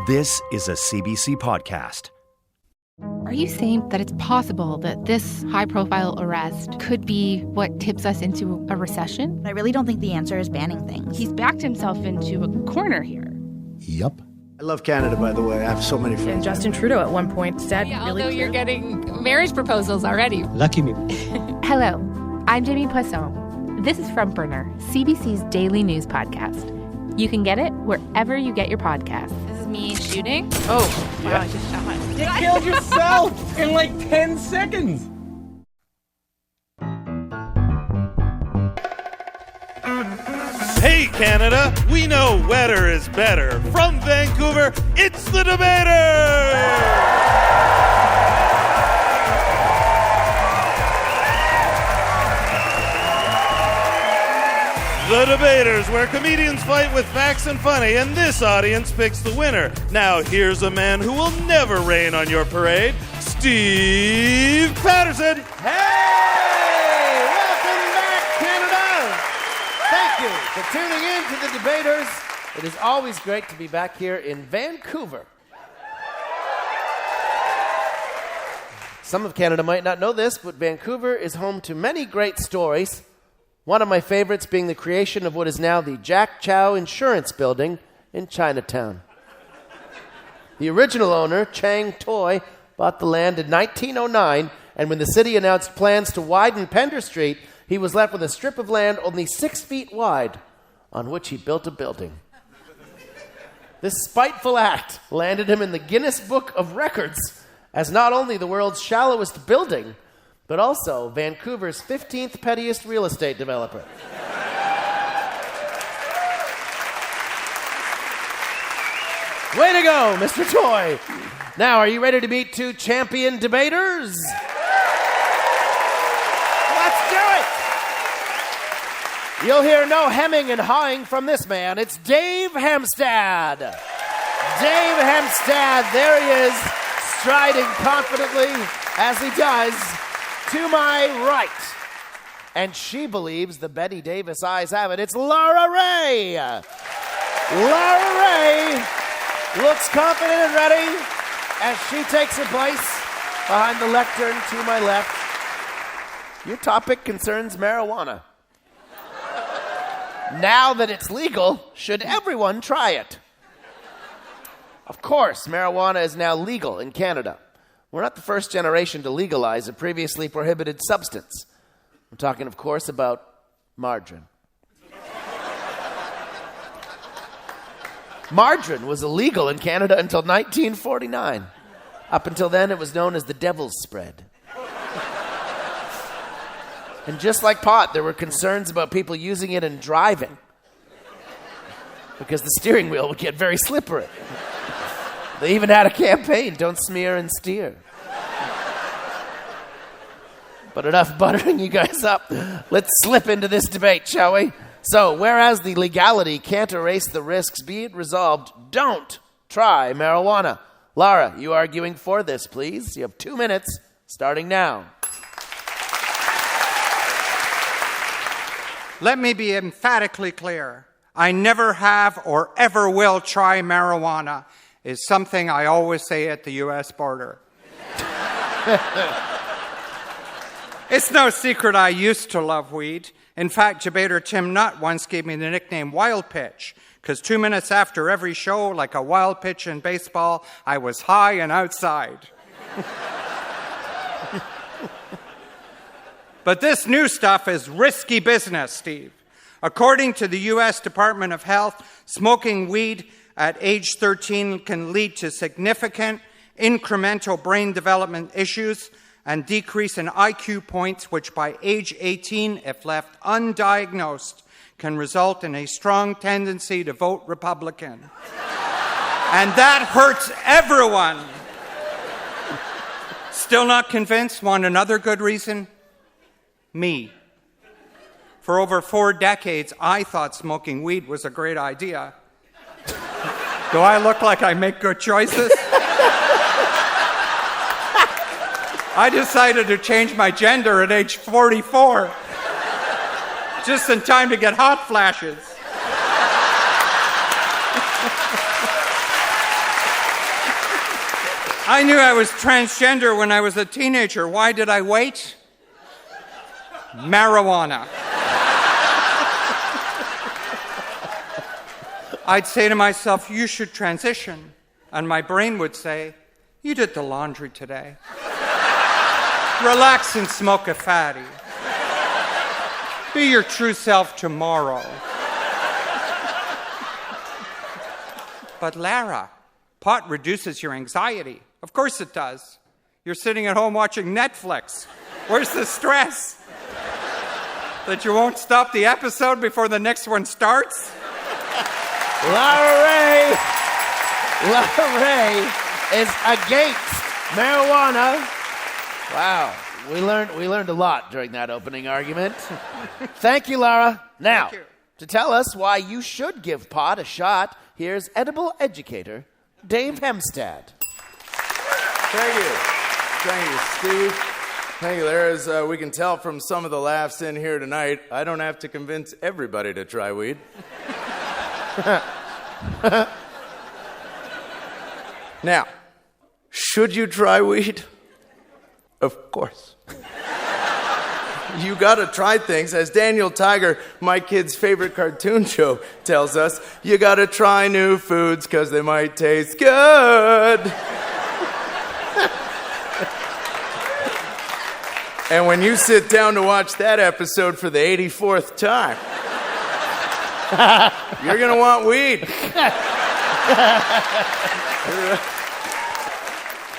This is a CBC podcast. Are you saying that it's possible that this high-profile arrest could be what tips us into a recession? I really don't think the answer is banning things. He's backed himself into a corner here. Yup. I love Canada, by the way. I have so many friends. And Justin Trudeau at one point said, Although you're getting marriage proposals already. Lucky me. Hello, I'm Jamie Poisson. This is Front Burner, CBC's daily news podcast. You can get it wherever you get your podcasts. This is me shooting. Oh, wow, I just shot myself. You killed yourself in like 10 seconds. Hey Canada, we know wetter is better. From Vancouver, it's the Debaters! The Debaters, where comedians fight with facts and funny, and this audience picks the winner. Now here's a man who will never rain on your parade, Steve Patterson. Hey! Welcome back, Canada! Thank you for tuning in to the Debaters. It is always great to be back here in Vancouver. Some of Canada might not know this, but Vancouver is home to many great stories. One of my favorites being the creation of what is now the Jack Chow Insurance Building in Chinatown. The original owner, Chang Toy, bought the land in 1909, and when the city announced plans to widen Pender Street, he was left with a strip of land only 6 feet wide, on which he built a building. This spiteful act landed him in the Guinness Book of Records as not only the world's shallowest building, but also Vancouver's 15th pettiest real estate developer. Way to go, Mr. Toy. Now, are you ready to meet two champion debaters? Let's do it. You'll hear no hemming and hawing from this man. It's Dave Hemstad. Dave Hemstad, there he is, striding confidently as he does. To my right, and she believes the Betty Davis eyes have it, it's Laura Ray. Laura Ray looks confident and ready as she takes her place behind the lectern to my left. Your topic concerns marijuana. Now that it's legal, should everyone try it? Of course, marijuana is now legal in Canada. We're not the first generation to legalize a previously prohibited substance. I'm talking, of course, about margarine. Margarine was illegal in Canada until 1949. Up until then, it was known as the devil's spread. And just like pot, there were concerns about people using it in driving because the steering wheel would get very slippery. They even had a campaign, don't smear and steer. But enough buttering you guys up. Let's slip into this debate, shall we? So, whereas the legality can't erase the risks, be it resolved, don't try marijuana. Lara, you arguing for this, please? You have 2 minutes, starting now. Let me be emphatically clear. I never have or ever will try marijuana. Is something I always say at the U.S. border. It's no secret I used to love weed. In fact, debater Tim Nutt once gave me the nickname Wild Pitch, because 2 minutes after every show, like a wild pitch in baseball, I was high and outside. But this new stuff is risky business, Steve. According to the U.S. Department of Health, smoking weed at age 13 can lead to significant incremental brain development issues and decrease in IQ points, which by age 18, if left undiagnosed, can result in a strong tendency to vote Republican. And that hurts everyone. Still not convinced? Want another good reason? Me. For over 4 decades, I thought smoking weed was a great idea. Do I look like I make good choices? I decided to change my gender at age 44. Just in time to get hot flashes. I knew I was transgender when I was a teenager. Why did I wait? Marijuana. I'd say to myself, you should transition. And my brain would say, you did the laundry today. Relax and smoke a fatty. Be your true self tomorrow. But Lara, pot reduces your anxiety. Of course it does. You're sitting at home watching Netflix. Where's the stress? That you won't stop the episode before the next one starts? Lara Ray is against marijuana. Wow. We learned a lot during that opening argument. Thank you, Lara. Now, Thank you. to tell us why you should give pot a shot, here's edible educator Dave Hemstad. Thank you, Steve. Thank you, Lara. As we can tell from some of the laughs in here tonight, I don't have to convince everybody to try weed. Now, should you try weed? Of course. You gotta try things. As Daniel Tiger, my kid's favorite cartoon show, tells us, you gotta try new foods because they might taste good. And when you sit down to watch that episode for the 84th time, you're gonna want weed.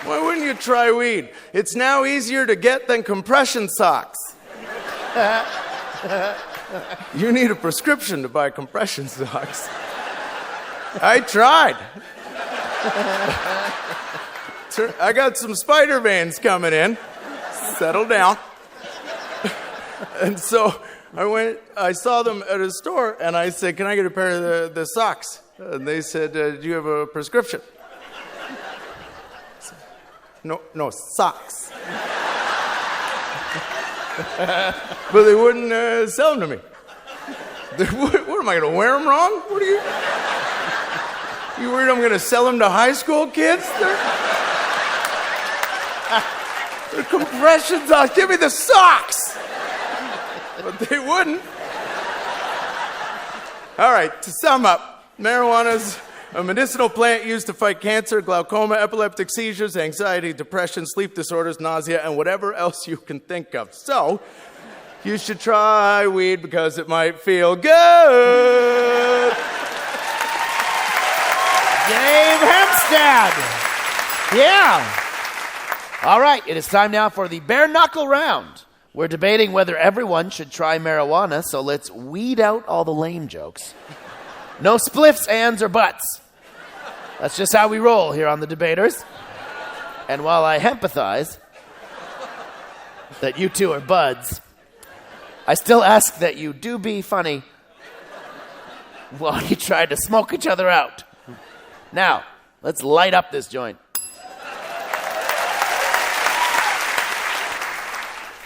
Why wouldn't you try weed? It's now easier to get than compression socks. You need a prescription to buy compression socks. I tried. I got some spider veins coming in. Settle down. And so I saw them at a store, and I said, can I get a pair of the socks? And they said, do you have a prescription? No, socks. But they wouldn't sell them to me. What am I going to wear them wrong? What are you worried I'm going to sell them to high school kids? They're compression socks. Give me the socks. But they wouldn't. All right, to sum up, marijuana's a medicinal plant used to fight cancer, glaucoma, epileptic seizures, anxiety, depression, sleep disorders, nausea, and whatever else you can think of. So, you should try weed because it might feel good. Dave Hemstad. Yeah. All right, it is time now for the bare knuckle round. We're debating whether everyone should try marijuana, so let's weed out all the lame jokes. No spliffs, ands, or buts. That's just how we roll here on The Debaters. And while I empathize that you two are buds, I still ask that you do be funny while you try to smoke each other out. Now, let's light up this joint.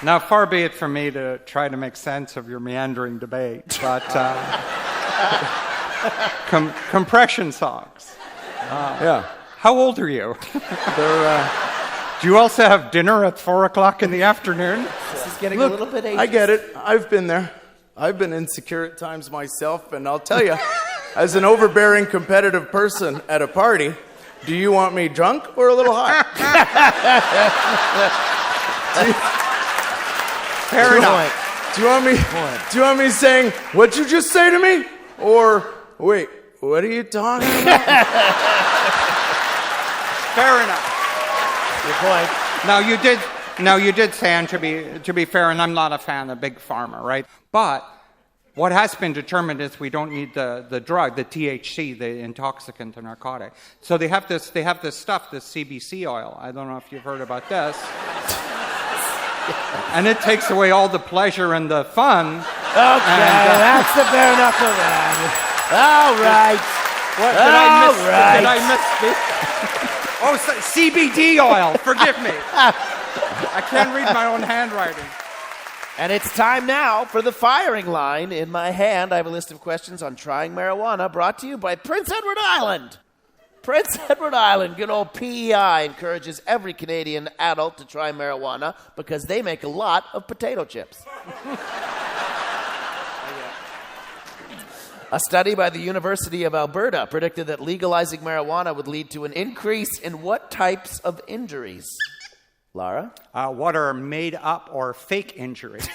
Now, far be it from me to try to make sense of your meandering debate, but compression socks. Yeah. How old are you? Do you also have dinner at 4 o'clock in the afternoon? This is getting Look, a little bit ageist. I get it. I've been there. I've been insecure at times myself, and I'll tell you, as an overbearing, competitive person at a party, do you want me drunk or a little high? Fair enough. Do you want me saying, what'd you just say to me? Or, wait, what are you talking about? Fair enough. Good point. Now you did say, and to be fair, and I'm not a fan of Big Pharma, right? But what has been determined is we don't need the drug, the THC, the intoxicant, the narcotic. So they have this stuff, this CBC oil. I don't know if you've heard about this. And it takes away all the pleasure and the fun. Okay, that's the bare knuckle round. All right. What did I miss? Oh, CBD oil. Forgive me. I can't read my own handwriting. And it's time now for the firing line. In my hand, I have a list of questions on trying marijuana brought to you by Prince Edward Island. Prince Edward Island, good old PEI, encourages every Canadian adult to try marijuana because they make a lot of potato chips. A study by the University of Alberta predicted that legalizing marijuana would lead to an increase in what types of injuries? Lara? What are made up or fake injuries?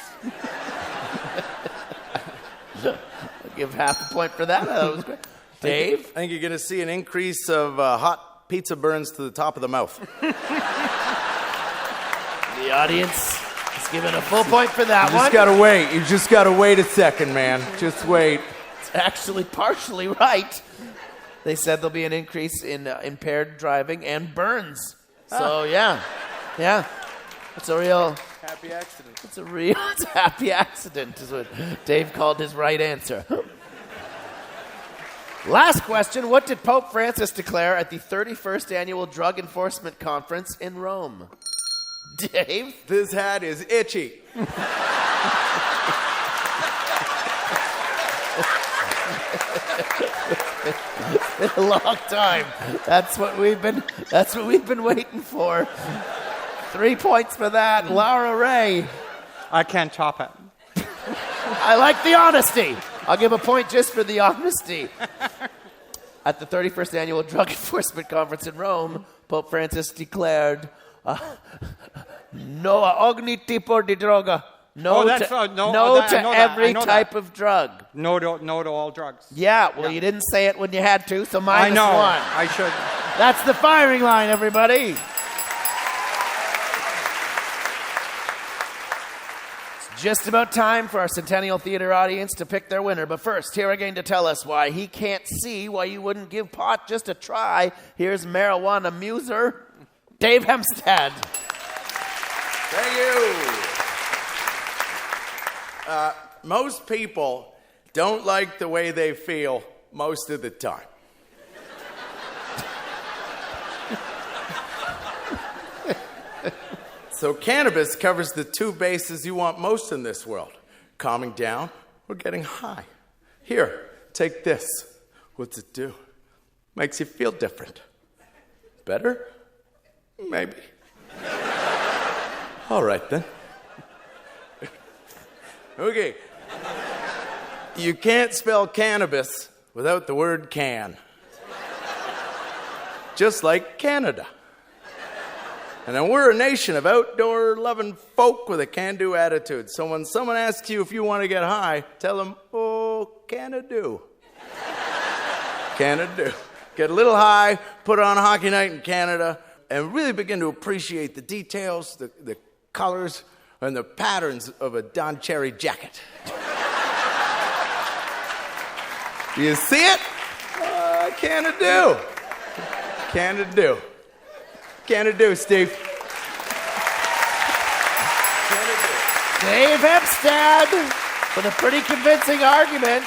I'll give half a point for that. That was great. Dave? I think you're going to see an increase of hot pizza burns to the top of the mouth. The audience is given a full point for that You one. just got to wait. You just got to wait a second, man. Just wait. It's actually partially right. They said there'll be an increase in impaired driving and burns. So, yeah. It's a real... Happy accident. It's a happy accident, is what Dave called his right answer. Last question. What did Pope Francis declare at the 31st Annual Drug Enforcement Conference in Rome? Dave? This hat is itchy. It's been a long time. That's what we've been waiting for. 3 points for that. Laura Ray. I can't top it. I like the honesty. I'll give a point just for the honesty. At the 31st Annual Drug Enforcement Conference in Rome, Pope Francis declared, no a ogni tipo di droga. No to every type of drug. No to all drugs. Yeah, well, you didn't say it when you had to, so minus I know. one. I should. That's the firing line, everybody. It's just about time for our Centennial Theater audience to pick their winner. But first, here again to tell us why he can't see why you wouldn't give pot just a try. Here's marijuana muser, Dave Hemstad. Thank you. Most people don't like the way they feel most of the time. So cannabis covers the two bases you want most in this world: calming down or getting high. Here, take this. What's it do? Makes you feel different. Better? Maybe. All right, then. Okay. You can't spell cannabis without the word can. Just like Canada. And then we're a nation of outdoor-loving folk with a can-do attitude. So when someone asks you if you want to get high, tell them, oh, can-a-do. Can-a-do. Get a little high, put on a hockey night in Canada, and really begin to appreciate the details, the colors, and the patterns of a Don Cherry jacket. You see it? Can-a-do. Can-a-do. Can-a-do, Steve. Can-a-do. Dave Hemstad with a pretty convincing argument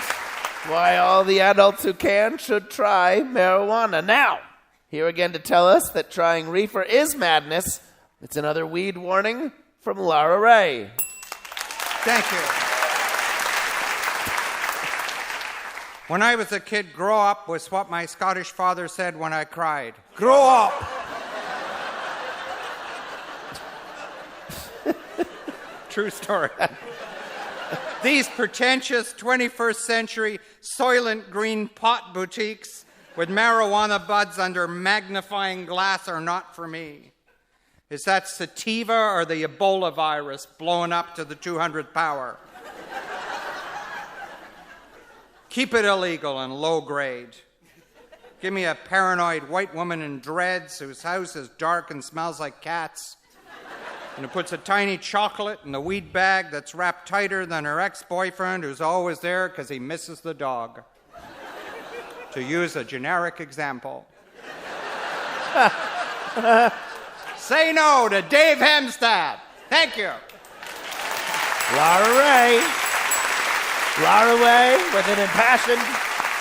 why all the adults who can should try marijuana. Now, here again to tell us that trying reefer is madness, it's another weed warning from Lara Ray. Thank you. When I was a kid, grow up was what my Scottish father said when I cried. Grow up! True story. These pretentious 21st century Soylent Green pot boutiques with marijuana buds under magnifying glass are not for me. Is that sativa or the Ebola virus blowing up to the 200th power? Keep it illegal and low grade. Give me a paranoid white woman in dreads whose house is dark and smells like cats, and who puts a tiny chocolate in a weed bag that's wrapped tighter than her ex-boyfriend who's always there because he misses the dog. To use a generic example. Say no to Dave Hemstad. Thank you. Lara Ray with an impassioned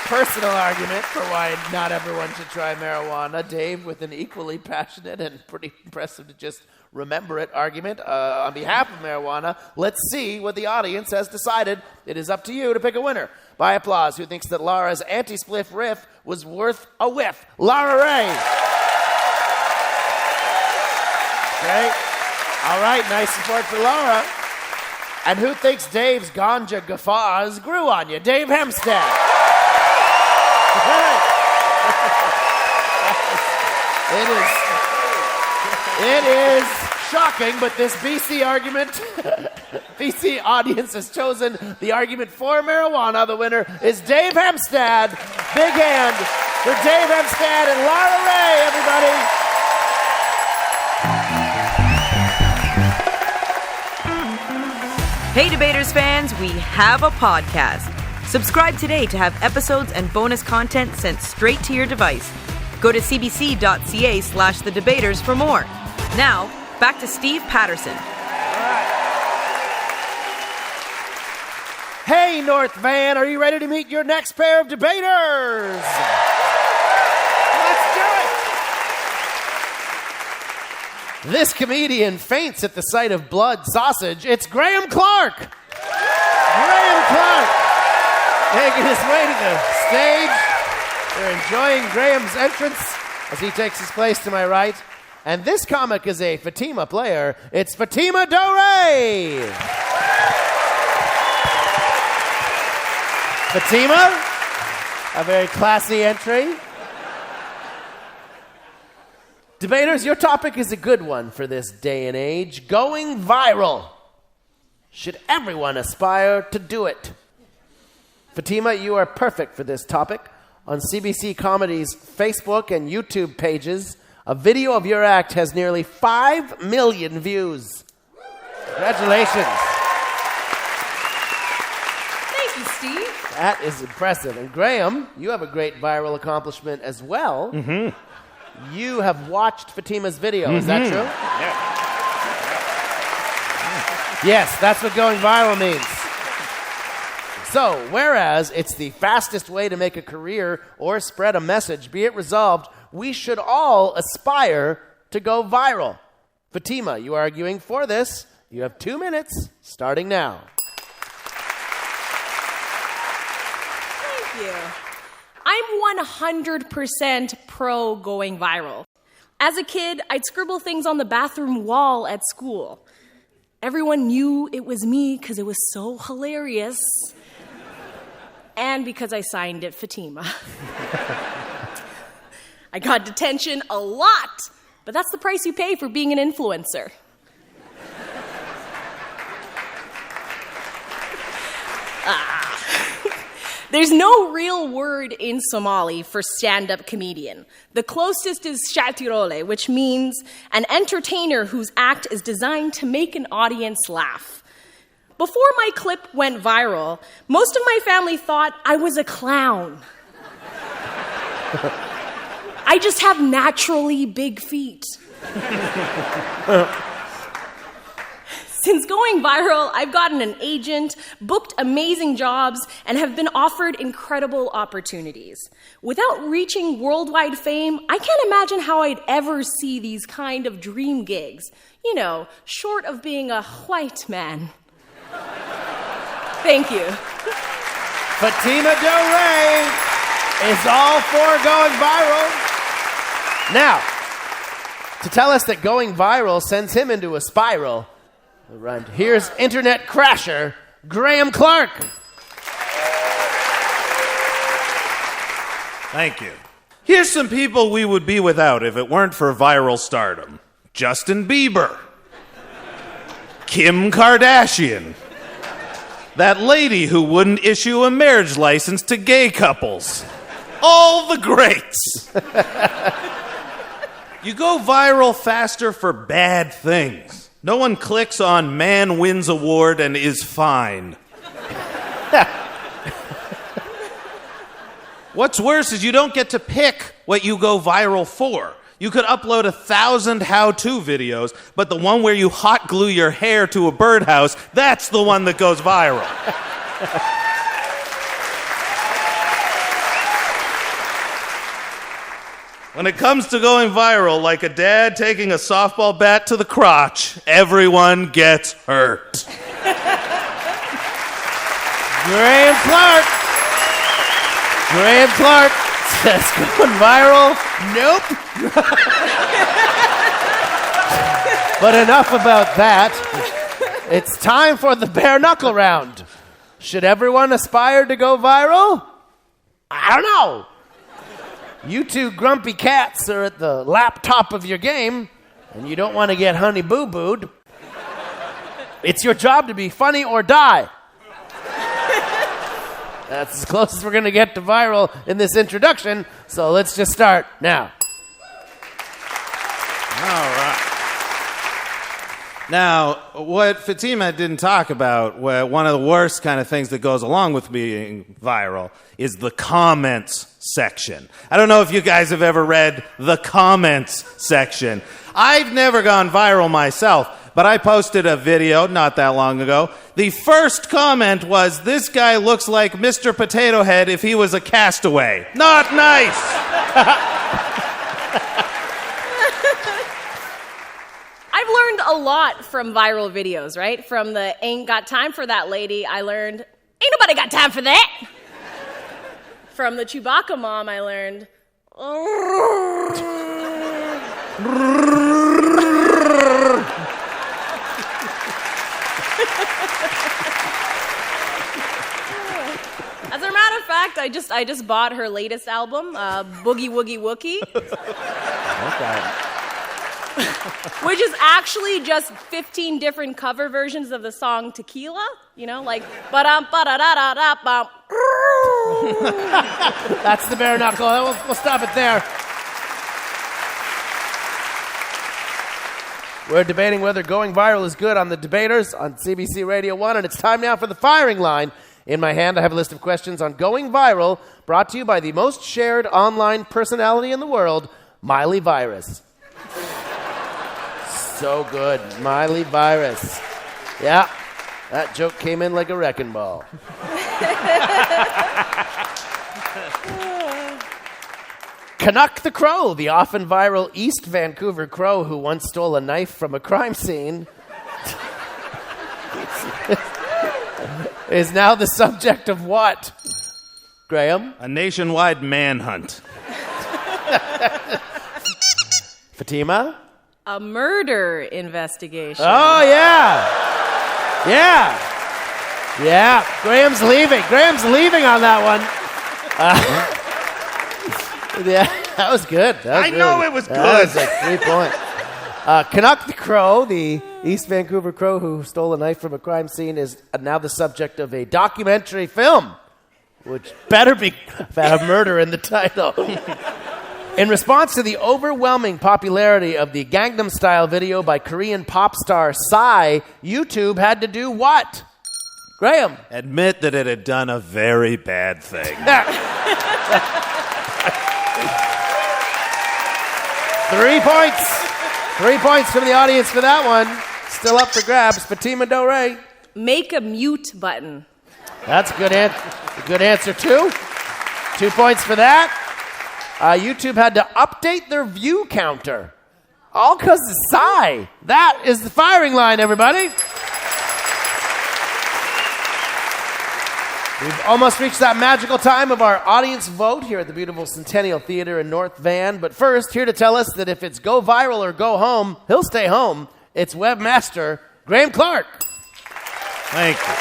personal argument for why not everyone should try marijuana. Dave with an equally passionate and pretty impressive to just remember it argument on behalf of marijuana. Let's see what the audience has decided. It is up to you to pick a winner. By applause, who thinks that Lara's anti-spliff riff was worth a whiff? Lara Ray. Okay. All right, nice support for Lara. And who thinks Dave's ganja guffaws grew on you? Dave Hempstead. It is shocking, but this BC argument, BC audience has chosen the argument for marijuana. The winner is Dave Hempstead. Big hand for Dave Hempstead and Lara Ray, everybody. Hey Debaters fans, we have a podcast. Subscribe today to have episodes and bonus content sent straight to your device. Go to cbc.ca/thedebaters for more. Now, back to Steve Patterson. Hey North Van, are you ready to meet your next pair of debaters? Let's do it! This comedian faints at the sight of blood sausage. It's Graham Clark. Graham Clark making his way to the stage. We're enjoying Graham's entrance as he takes his place to my right. And this comic is a Fatima player. It's Fatima Doré. Fatima, a very classy entry. Debaters, your topic is a good one for this day and age. Going viral. Should everyone aspire to do it? Fatima, you are perfect for this topic. On CBC Comedy's Facebook and YouTube pages, a video of your act has nearly 5 million views. Congratulations. Thank you, Steve. That is impressive. And Graham, you have a great viral accomplishment as well. Mm-hmm. You have watched Fatima's video, is that true? Yeah. Yes, that's what going viral means. So, whereas it's the fastest way to make a career or spread a message, be it resolved, we should all aspire to go viral. Fatima, you are arguing for this. You have 2 minutes, starting now. Thank you. I'm 100% pro going viral. As a kid, I'd scribble things on the bathroom wall at school. Everyone knew it was me because it was so hilarious. And because I signed it Fatima. I got detention a lot, but that's the price you pay for being an influencer. There's no real word in Somali for stand-up comedian. The closest is shatirole, which means an entertainer whose act is designed to make an audience laugh. Before my clip went viral, most of my family thought I was a clown. I just have naturally big feet. Since going viral, I've gotten an agent, booked amazing jobs, and have been offered incredible opportunities. Without reaching worldwide fame, I can't imagine how I'd ever see these kind of dream gigs. You know, short of being a white man. Thank you. Fatima Doré is all for going viral. Now, to tell us that going viral sends him into a spiral, here's internet crasher Graham Clark. Thank you. Here's some people we would be without if it weren't for viral stardom. Justin Bieber. Kim Kardashian. That lady who wouldn't issue a marriage license to gay couples. All the greats. You go viral faster for bad things. No one clicks on man wins award and is fine. What's worse is you don't get to pick what you go viral for. You could upload 1,000 how-to videos, but the one where you hot glue your hair to a birdhouse, that's the one that goes viral. When it comes to going viral, like a dad taking a softball bat to the crotch, everyone gets hurt. Graham Clark says going viral. Nope. But enough about that. It's time for the bare knuckle round. Should everyone aspire to go viral? I don't know. You two grumpy cats are at the laptop of your game, and you don't want to get honey boo-booed. It's your job to be funny or die. That's as close as we're going to get to viral in this introduction, so let's just start now. All right. Now, what Fatima didn't talk about, one of the worst kind of things that goes along with being viral, is the comments section. I don't know if you guys have ever read the comments section. I've never gone viral myself, but I posted a video not that long ago. The first comment was, "This guy looks like Mr. Potato Head if he was a castaway." Not nice! I've learned a lot from viral videos, right? From the "ain't got time for that" lady, I learned, ain't nobody got time for that. From the Chewbacca mom, I learned, As a matter of fact, I just bought her latest album, Boogie Woogie Wookie. Okay. Which is actually just 15 different cover versions of the song Tequila. You know, like ba-dum ba-da-da-da-da-bum. That's the bare knuckle. We'll stop it there. We're debating whether going viral is good on The Debaters on CBC Radio 1, and it's time now for the firing line. In my hand, I have a list of questions on going viral, brought to you by the most shared online personality in the world, Miley Virus. So good. Miley Virus. Yeah, that joke came in like a wrecking ball. Canuck the Crow, the often viral East Vancouver crow who once stole a knife from a crime scene, is now the subject of what? Graham? A nationwide manhunt. Fatima? A murder investigation. Oh, yeah. Yeah. Yeah. Graham's leaving on that one. Yeah, that was good. I know it was good. That was like 3 points. Canuck the Crow, the East Vancouver crow who stole a knife from a crime scene, is now the subject of a documentary film, which better have murder in the title. In response to the overwhelming popularity of the Gangnam Style video by Korean pop star Psy, YouTube had to do what? Graham? Admit that it had done a very bad thing. 3 points. 3 points from the audience for that one. Still up for grabs. Fatima Doré. Make a mute button. That's a good answer, too. 2 points for that. YouTube had to update their view counter. All because of Psy. That is the firing line, everybody. We've almost reached that magical time of our audience vote here at the beautiful Centennial Theater in North Van. But first, here to tell us that if it's go viral or go home, he'll stay home. It's webmaster Graham Clark. Thank you.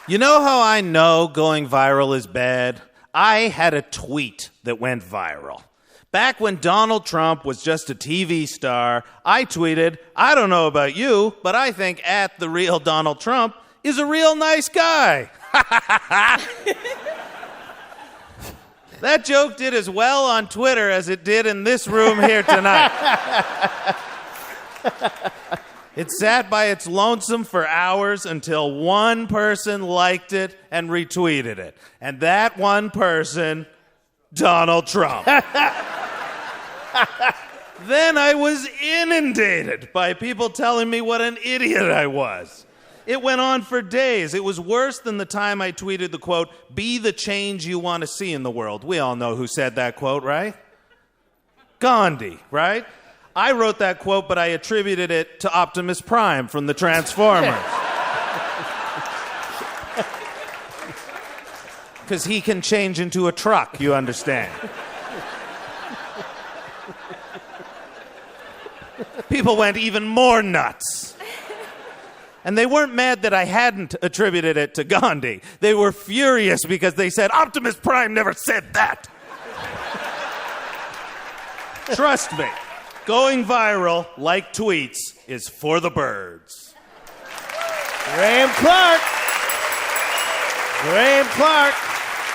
You know how I know going viral is bad? I had a tweet that went viral. Back when Donald Trump was just a TV star, I tweeted, "I don't know about you, but I think @the real Donald Trump is a real nice guy." That joke did as well on Twitter as it did in this room here tonight. It sat by its lonesome for hours until one person liked it and retweeted it. And that one person, Donald Trump. Then I was inundated by people telling me what an idiot I was. It went on for days. It was worse than the time I tweeted the quote, "Be the change you want to see in the world." We all know who said that quote, right? Gandhi, right? I wrote that quote, but I attributed it to Optimus Prime from the Transformers. Because he can change into a truck, you understand. People went even more nuts. And they weren't mad that I hadn't attributed it to Gandhi. They were furious because they said, Optimus Prime never said that. Trust me, going viral, like tweets, is for the birds. Graham Clark,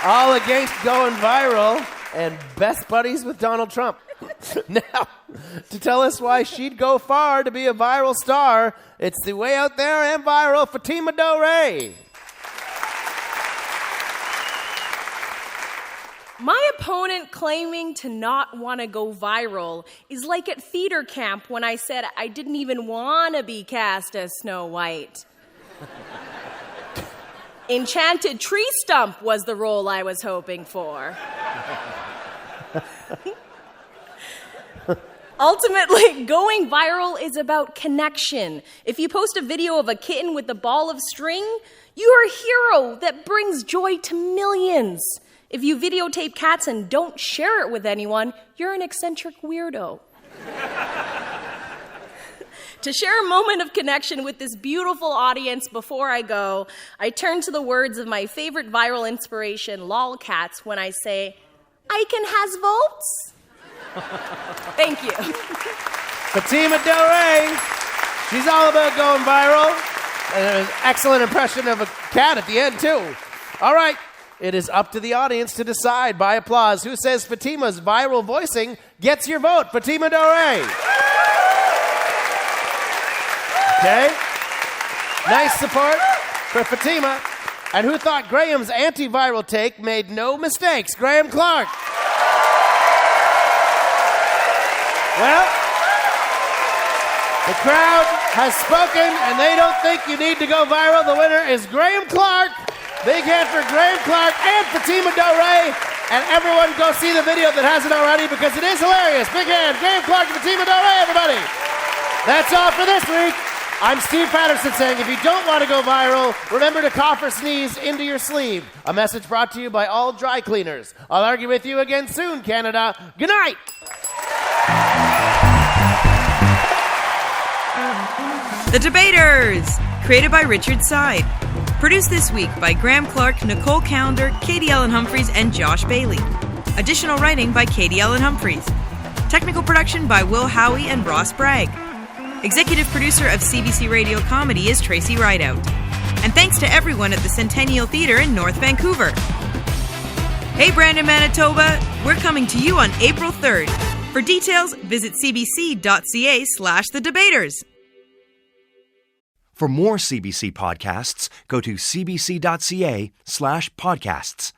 all against going viral and best buddies with Donald Trump. Now, to tell us why she'd go far to be a viral star, it's the way out there and viral Fatima Doré. My opponent claiming to not want to go viral is like at theater camp when I said I didn't even want to be cast as Snow White. Enchanted Tree Stump was the role I was hoping for. Ultimately, going viral is about connection. If you post a video of a kitten with a ball of string, you're a hero that brings joy to millions. If you videotape cats and don't share it with anyone, you're an eccentric weirdo. To share a moment of connection with this beautiful audience before I go, I turn to the words of my favorite viral inspiration, Lolcats, when I say, Icon has votes? Thank you. Fatima Doré. She's all about going viral. And an excellent impression of a cat at the end, too. All right. It is up to the audience to decide by applause who says Fatima's viral voicing gets your vote. Fatima Doré. Okay. Nice support for Fatima. And who thought Graham's anti-viral take made no mistakes? Graham Clark. Well, the crowd has spoken, and they don't think you need to go viral. The winner is Graham Clark. Big hand for Graham Clark and Fatima Doré. And everyone go see the video that hasn't already because it is hilarious. Big hand, Graham Clark and Fatima Doré, everybody. That's all for this week. I'm Steve Patterson saying if you don't want to go viral, remember to cough or sneeze into your sleeve. A message brought to you by all dry cleaners. I'll argue with you again soon, Canada. Good night. The Debaters, created by Richard Side. Produced this week by Graham Clark, Nicole Callender, Katie Ellen Humphreys, and Josh Bailey. Additional writing by Katie Ellen Humphreys. Technical production by Will Howie and Ross Bragg. Executive producer of CBC Radio Comedy is Tracy Rideout. And thanks to everyone at the Centennial Theatre in North Vancouver. Hey Brandon, Manitoba, we're coming to you on April 3rd. For details, visit cbc.ca/thedebaters. For more CBC podcasts, go to cbc.ca/podcasts.